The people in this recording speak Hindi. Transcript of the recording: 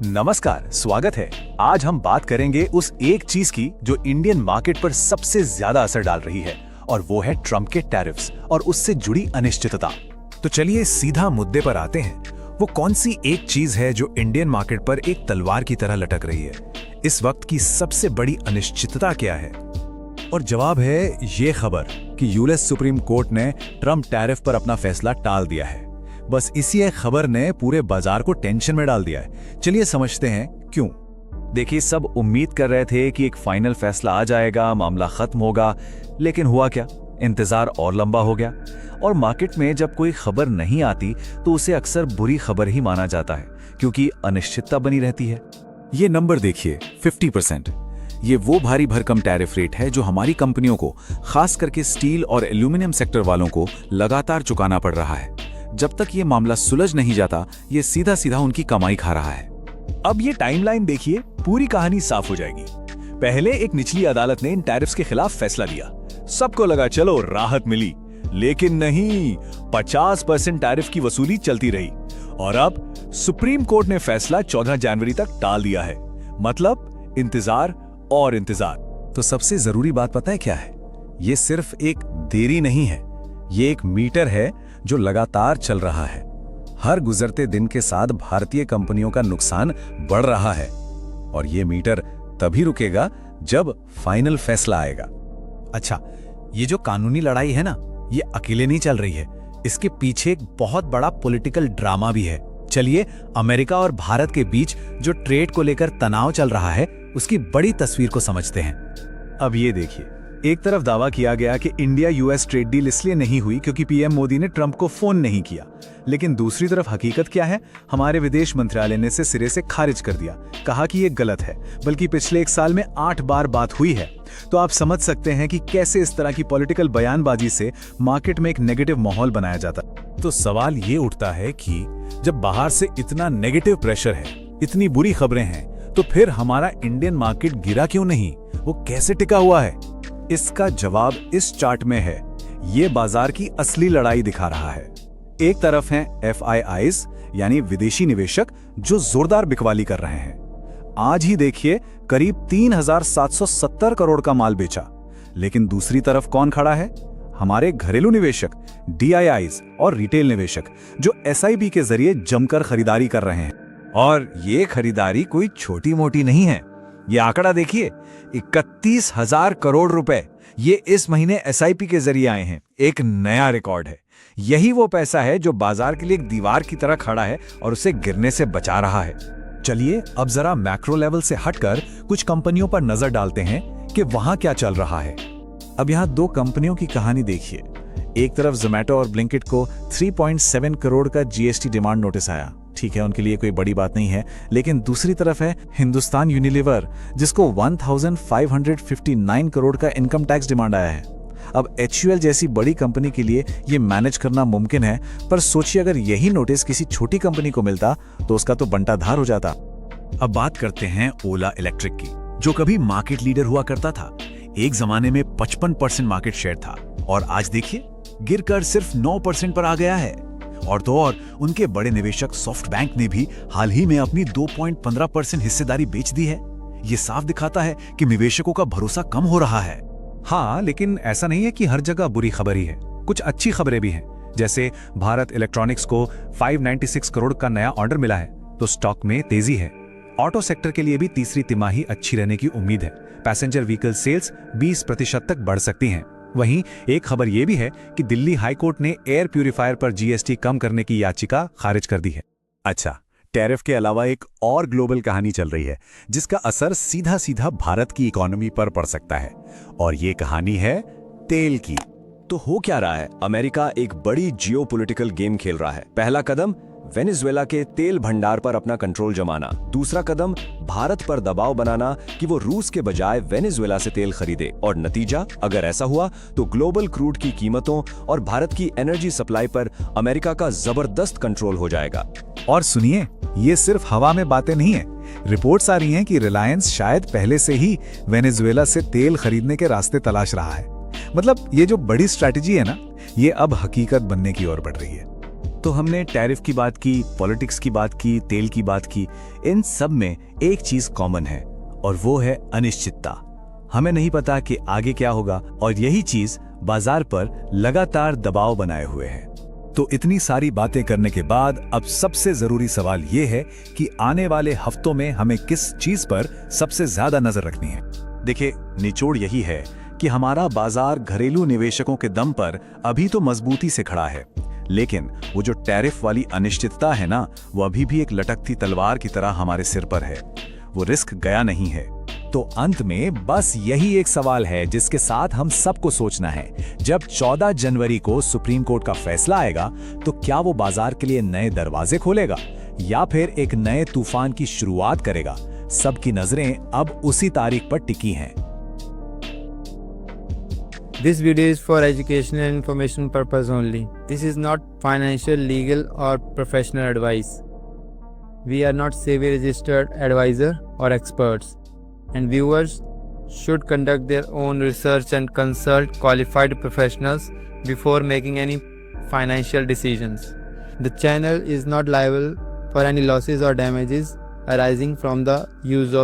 नमस्कार, स्वागत है। आज हम बात करेंगे उस एक चीज की जो इंडियन मार्केट पर सबसे ज्यादा असर डाल रही है, और वो है ट्रम्प के टैरिफ्स और उससे जुड़ी अनिश्चितता। तो चलिए सीधा मुद्दे पर आते हैं। वो कौन सी एक चीज है जो इंडियन मार्केट पर एक तलवार की तरह लटक रही है? इस वक्त की सबसे बड़ी अनिश्चितता क्या है? और जवाब है ये खबर कि यूएस सुप्रीम कोर्ट ने ट्रम्प टैरिफ पर अपना फैसला टाल दिया है। बस इसी एक खबर ने पूरे बाजार को टेंशन में डाल दिया है। चलिए समझते हैं क्यों। देखिए, सब उम्मीद कर रहे थे कि एक फाइनल फैसला आ जाएगा, मामला खत्म होगा, लेकिन हुआ क्या? इंतजार और लंबा हो गया। और मार्केट में जब कोई खबर नहीं आती तो उसे अक्सर बुरी खबर ही माना जाता है, क्योंकि अनिश्चितता बनी रहती है। ये नंबर देखिए, 50%। ये वो भारी भरकम टैरिफ रेट है जो हमारी कंपनियों को, खास करके स्टील और एल्यूमिनियम सेक्टर वालों को लगातार चुकाना पड़ रहा है। जब तक ये मामला सुलझ नहीं जाता, ये सीधा सीधा उनकी कमाई खा रहा है। अब ये टाइमलाइन देखिए, पूरी कहानी साफ हो जाएगी। पहले एक निचली अदालत ने इन टैरिफ्स के खिलाफ फैसला दिया। सबको लगा चलो राहत मिली, लेकिन नहीं, 50% टैरिफ की वसूली चलती रही। और अब सुप्रीम कोर्ट ने फैसला 14 जनवरी तक टाल दिया है। मतलब इंतजार और इंतजार। तो सबसे जरूरी बात पता है क्या है? ये सिर्फ एक देरी नहीं है, ये एक मीटर है जो लगातार चल रहा है। हर गुजरते दिन के साथ भारतीय कंपनियों का नुकसान बढ़ रहा है, और ये मीटर तभी रुकेगा जब फाइनल फैसला आएगा। अच्छा, ये जो कानूनी लड़ाई है ना, ये अकेले नहीं चल रही है। इसके पीछे एक बहुत बड़ा पॉलिटिकल ड्रामा भी है। चलिए अमेरिका और भारत के बीच जो ट्रेड को लेकर तनाव चल रहा है, उसकी बड़ी तस्वीर को समझते हैं। अब ये देखिए, एक तरफ दावा किया गया कि इंडिया यूएस ट्रेड डील इसलिए नहीं हुई क्योंकि पीएम मोदी ने ट्रंप को फोन नहीं किया, लेकिन दूसरी तरफ हकीकत क्या है? हमारे विदेश मंत्रालय ने इसे सिरे से खारिज कर दिया, कहा कि ये गलत है, बल्कि पिछले एक साल में 8 बार बात हुई है। तो आप समझ सकते हैं कि कैसे इस तरह की पॉलिटिकल बयानबाजी से मार्केट में एक नेगेटिव माहौल बनाया जाता। तो सवाल ये उठता है कि जब बाहर से इतना नेगेटिव प्रेशर है, इतनी बुरी खबरें हैं, तो फिर हमारा इंडियन मार्केट गिरा क्यों नहीं? वो कैसे टिका हुआ है? इसका जवाब इस चार्ट में है। ये बाजार की असली लड़ाई दिखा रहा है। एक तरफ हैं FIIs यानी विदेशी निवेशक जो जोरदार बिकवाली कर रहे हैं। आज ही देखिए, करीब 3770 करोड़ का माल बेचा। लेकिन दूसरी तरफ कौन खड़ा है? हमारे घरेलू निवेशक, DIIs और रिटेल निवेशक जो SIP के जरिए जमकर खरीदारी कर रहे हैं। और ये खरीदारी कोई छोटी मोटी नहीं है। ये आंकड़ा देखिए, 31,000 करोड़ रुपए ये इस महीने SIP के जरिए आए हैं। एक नया रिकॉर्ड है। यही वो पैसा है जो बाजार के लिए एक दीवार की तरह खड़ा है और उसे गिरने से बचा रहा है। चलिए अब जरा मैक्रो लेवल से हटकर कुछ कंपनियों पर नजर डालते हैं कि वहां क्या चल रहा है। अब यहाँ 2 कंपनियों की कहानी देखिए। एक तरफ जोमैटो और ब्लिंकिट को 3.7 करोड़ का GST डिमांड नोटिस आया। ठीक है, उनके लिए कोई बड़ी बात नहीं है। लेकिन दूसरी तरफ है हिंदुस्तान यूनिलीवर, जिसको 1559 करोड़ का इनकम टैक्स डिमांड आया है। अब HUL जैसी बड़ी कंपनी के लिए ये मैनेज करना मुमकिन है, पर सोचिए अगर यही नोटिस किसी छोटी कंपनी को मिलता तो उसका तो बंटाधार हो जाता। अब बात करते हैं ओला इलेक्ट्रिक की, जो कभी मार्केट लीडर हुआ करता था। एक जमाने में 55% मार्केट शेयर था, और आज देखिए गिरकर सिर्फ 9% पर आ गया है। और तो और उनके बड़े निवेशक सॉफ्टबैंक ने भी हाल ही में अपनी 2.15% हिस्सेदारी बेच दी है। ये साफ दिखाता है कि निवेशकों का भरोसा कम हो रहा है। हाँ, लेकिन ऐसा नहीं है कि हर जगह बुरी खबर ही है। कुछ अच्छी खबरें भी हैं। जैसे भारत इलेक्ट्रॉनिक्स को 596 करोड़ का नया ऑर्डर मिला है, तो स्टॉक में तेजी है। ऑटो सेक्टर के लिए भी तीसरी तिमाही अच्छी रहने की उम्मीद है। पैसेंजर व्हीकल सेल्स 20% तक बढ़ सकती हैं। वहीं एक खबर यह भी है कि दिल्ली हाई कोर्ट ने एयर प्यूरिफायर पर GST कम करने की याचिका खारिज कर दी है। अच्छा, टैरिफ के अलावा एक और ग्लोबल कहानी चल रही है जिसका असर सीधा सीधा भारत की इकोनॉमी पर पड़ सकता है, और ये कहानी है तेल की। तो हो क्या रहा है? अमेरिका एक बड़ी जियोपॉलिटिकल गेम खेल रहा है। पहला कदम वेनेजुएला के तेल भंडार पर अपना कंट्रोल जमाना। दूसरा कदम भारत पर दबाव बनाना कि वो रूस के बजाय वेनेजुएला से तेल खरीदे। और नतीजा, अगर ऐसा हुआ तो ग्लोबल क्रूड की कीमतों और भारत की एनर्जी सप्लाई पर अमेरिका का जबरदस्त कंट्रोल हो जाएगा। और सुनिए, ये सिर्फ हवा में बातें नहीं है। रिपोर्ट्स आ रही हैं कि रिलायंस शायद पहले से ही वेनेजुएला से तेल खरीदने के रास्ते तलाश रहा है। मतलब ये जो बड़ी स्ट्रैटेजी है ना, ये अब हकीकत बनने की ओर बढ़ रही है। तो हमने टैरिफ की बात की, पॉलिटिक्स की बात की, तेल की बात की। इन सब में एक चीज कॉमन है और वो है अनिश्चितता। हमें नहीं पता कि आगे क्या होगा और यही चीज बाजार पर लगातार दबाव बनाए हुए है। तो इतनी सारी बातें करने के बाद अब सबसे जरूरी सवाल ये है कि आने वाले हफ्तों में हमें किस चीज पर सबसे ज्यादा नजर रखनी है। देखिए, निचोड़ यही है कि हमारा बाजार घरेलू निवेशकों के दम पर अभी तो मजबूती से खड़ा है, लेकिन वो जो टैरिफ वाली अनिश्चितता है ना, वो अभी भी एक लटकती तलवार की तरह हमारे सिर पर है। वो रिस्क गया नहीं है। तो अंत में बस यही एक सवाल है जिसके साथ हम सबको सोचना है। जब 14 जनवरी को सुप्रीम कोर्ट का फैसला आएगा तो क्या वो बाजार के लिए नए दरवाजे खोलेगा या फिर एक नए तूफान की शुरुआत करेगा? सबकी नजरें अब उसी तारीख पर टिकी हैं। This video is for educational and information purpose only. This is not financial, legal or professional advice. We are not SEBI registered advisor or experts, and viewers should conduct their own research and consult qualified professionals before making any financial decisions. The channel is not liable for any losses or damages arising from the use of